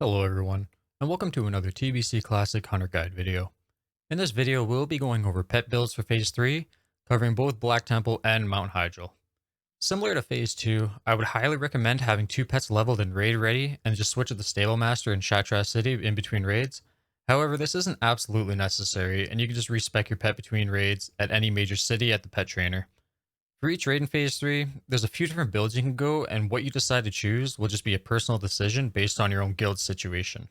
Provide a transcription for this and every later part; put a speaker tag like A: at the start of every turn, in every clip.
A: Hello everyone, and welcome to another TBC Classic Hunter Guide video. In this video, we'll be going over pet builds for Phase 3, covering both Black Temple and Mount Hyjal. Similar to Phase 2, I would highly recommend having two pets leveled and raid ready, and just switch to the Stable Master and Shattrath City in between raids. However, this isn't absolutely necessary, and you can just respec your pet between raids at any major city at the pet trainer. For each raid in Phase 3, there's a few different builds you can go, and what you decide to choose will just be a personal decision based on your own guild situation.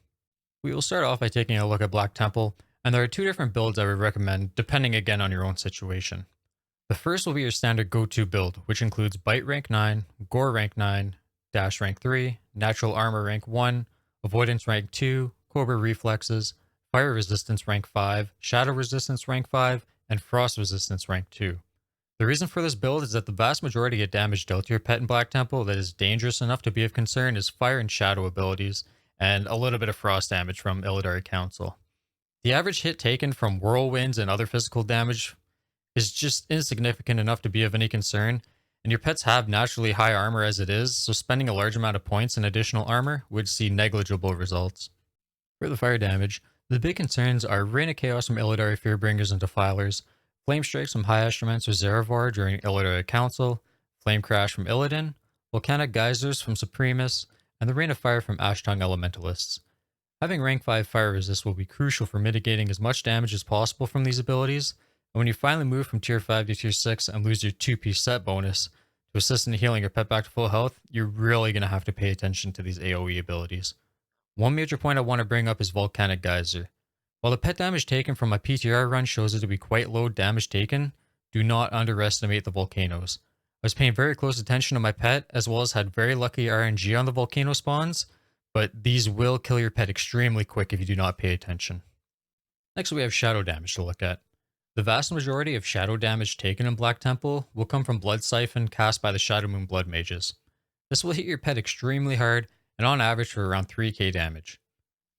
A: We will start off by taking a look at Black Temple, and there are two different builds I would recommend depending again on your own situation. The first will be your standard go-to build, which includes Bite rank 9, Gore rank 9, Dash rank 3, Natural Armor rank 1, Avoidance rank 2, Cobra Reflexes, Fire Resistance rank 5, Shadow Resistance rank 5, and Frost Resistance rank 2. The reason for this build is that the vast majority of damage dealt to your pet in Black Temple that is dangerous enough to be of concern is Fire and Shadow abilities, and a little bit of frost damage from Illidari Council. The average hit taken from whirlwinds and other physical damage is just insignificant enough to be of any concern, and your pets have naturally high armor as it is, so spending a large amount of points in additional armor would see negligible results. For the fire damage, the big concerns are Reign of Chaos from Illidari Fearbringers and Defilers, Flame Strikes from High Astroments or Zeravar during Illidari Council, Flame Crash from Illidan, Volcanic Geysers from Supremus, and the Rain of Fire from Ashtongue Elementalists. Having rank 5 fire resist will be crucial for mitigating as much damage as possible from these abilities, and when you finally move from tier 5 to tier 6 and lose your 2-piece set bonus to assist in healing your pet back to full health, you're really going to have to pay attention to these AoE abilities. One major point I want to bring up is Volcanic Geyser. While the pet damage taken from my PTR run shows it to be quite low damage taken, do not underestimate the volcanoes. I was paying very close attention to my pet, as well as had very lucky RNG on the volcano spawns, but these will kill your pet extremely quick if you do not pay attention. Next we have shadow damage to look at. The vast majority of shadow damage taken in Black Temple will come from Blood Siphon cast by the Shadow Moon Blood Mages. This will hit your pet extremely hard, and on average for around 3k damage.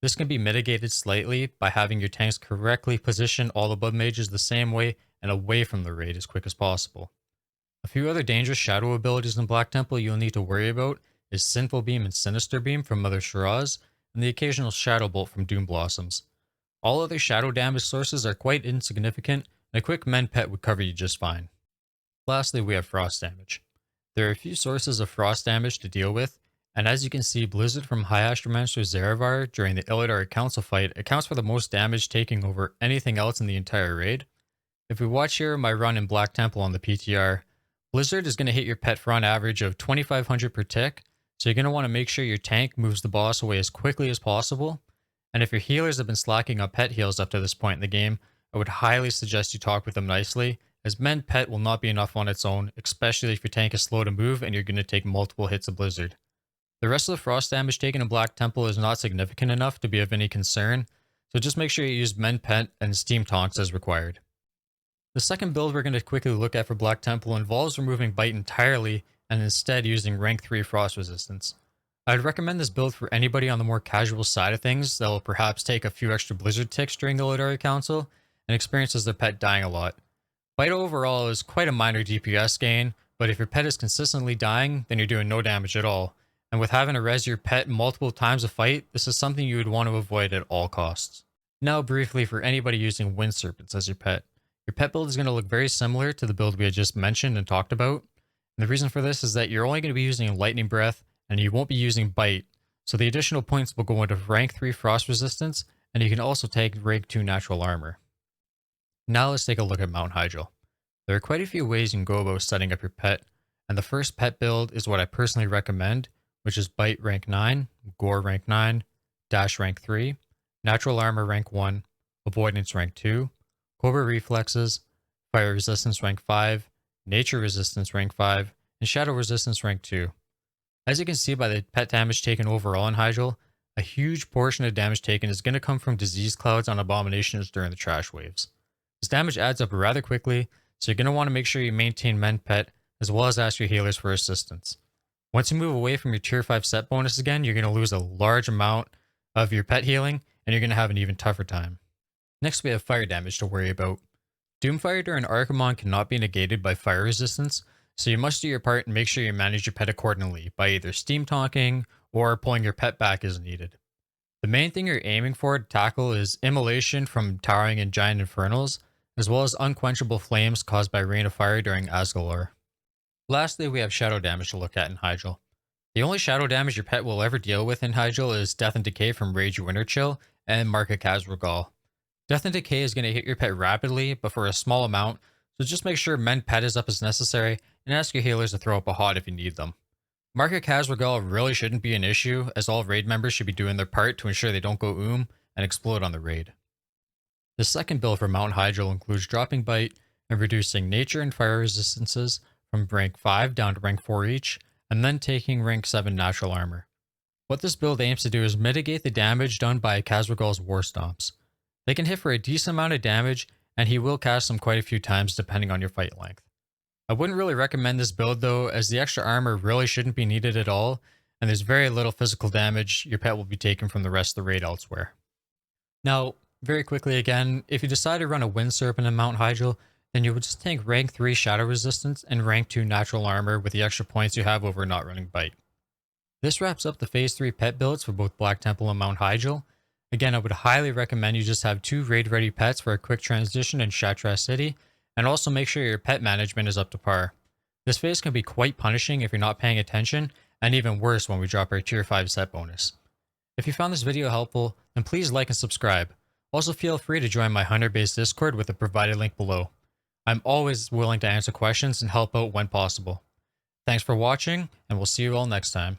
A: This can be mitigated slightly by having your tanks correctly position all the Blood Mages the same way and away from the raid as quick as possible. A few other dangerous shadow abilities in Black Temple you'll need to worry about is Sinful Beam and Sinister Beam from Mother Shiraz, and the occasional Shadow Bolt from Doom Blossoms. All other shadow damage sources are quite insignificant, and a quick mend pet would cover you just fine. Lastly, we have frost damage. There are a few sources of frost damage to deal with, and as you can see, Blizzard from High Astromancer Zeravar during the Illidari Council fight accounts for the most damage taking over anything else in the entire raid. If we watch here my run in Black Temple on the PTR, Blizzard is going to hit your pet for an average of 2500 per tick, so you're going to want to make sure your tank moves the boss away as quickly as possible. And if your healers have been slacking on pet heals up to this point in the game, I would highly suggest you talk with them nicely, as Mend Pet will not be enough on its own, especially if your tank is slow to move and you're going to take multiple hits of Blizzard. The rest of the frost damage taken in Black Temple is not significant enough to be of any concern, so just make sure you use Mend Pet and Steam Tonks as required. The second build we're going to quickly look at for Black Temple involves removing Bite entirely and instead using rank 3 frost resistance. I'd recommend this build for anybody on the more casual side of things that will perhaps take a few extra Blizzard ticks during the Illidari Council and experiences their pet dying a lot. Bite overall is quite a minor DPS gain, but if your pet is consistently dying, then you're doing no damage at all. And with having to res your pet multiple times a fight, this is something you would want to avoid at all costs. Now briefly for anybody using Wind Serpents as your pet build is going to look very similar to the build we had just mentioned and talked about. And the reason for this is that you're only going to be using Lightning Breath and you won't be using Bite, so the additional points will go into rank 3 frost resistance, and you can also take rank 2 natural armor. Now let's take a look at Mount Hyjal. There are quite a few ways you can go about setting up your pet, and the first pet build is what I personally recommend, which is Bite rank 9, Gore rank 9, Dash rank 3, Natural Armor rank 1, Avoidance rank 2, Cobra Reflexes, Fire Resistance rank 5, Nature Resistance rank 5, and Shadow Resistance rank 2. As you can see by the pet damage taken overall in Hyjal, a huge portion of damage taken is going to come from disease clouds on abominations during the trash waves. This damage adds up rather quickly, so you're going to want to make sure you maintain Mend Pet, as well as ask your healers for assistance. Once you move away from your tier 5 set bonus again, you're going to lose a large amount of your pet healing, and you're going to have an even tougher time. Next we have fire damage to worry about. Doomfire during Archimon cannot be negated by fire resistance, so you must do your part and make sure you manage your pet accordingly by either steam tonking or pulling your pet back as needed. The main thing you're aiming for to tackle is immolation from towering and giant infernals, as well as unquenchable flames caused by rain of fire during Asgalar. Lastly, we have shadow damage to look at in Hyjal. The only shadow damage your pet will ever deal with in Hyjal is Death and Decay from Rage Winter Chill and Marka Kazregal. Death and Decay is going to hit your pet rapidly, but for a small amount, so just make sure mend pet is up as necessary, and ask your healers to throw up a hot if you need them. Marka Kazregal really shouldn't be an issue, as all raid members should be doing their part to ensure they don't go and explode on the raid. The second build for Mount Hyjal includes dropping Bite and reducing nature and fire resistances from rank 5 down to rank 4 each, and then taking rank 7 natural armor. What this build aims to do is mitigate the damage done by Kazregal's War Stomps. They can hit for a decent amount of damage, and he will cast them quite a few times depending on your fight length. I wouldn't really recommend this build though, as the extra armor really shouldn't be needed at all, and there's very little physical damage your pet will be taking from the rest of the raid elsewhere. Now, very quickly again, if you decide to run a Wind Serpent in Mount Hyjal, then you would just take rank 3 Shadow Resistance and rank 2 Natural Armor with the extra points you have over not running Bite. This wraps up the Phase 3 pet builds for both Black Temple and Mount Hyjal. Again, I would highly recommend you just have 2 raid-ready pets for a quick transition in Shattrath City, and also make sure your pet management is up to par. This phase can be quite punishing if you're not paying attention, and even worse when we drop our tier 5 set bonus. If you found this video helpful, then please like and subscribe. Also feel free to join my Hunter-based Discord with the provided link below. I'm always willing to answer questions and help out when possible. Thanks for watching, and we'll see you all next time.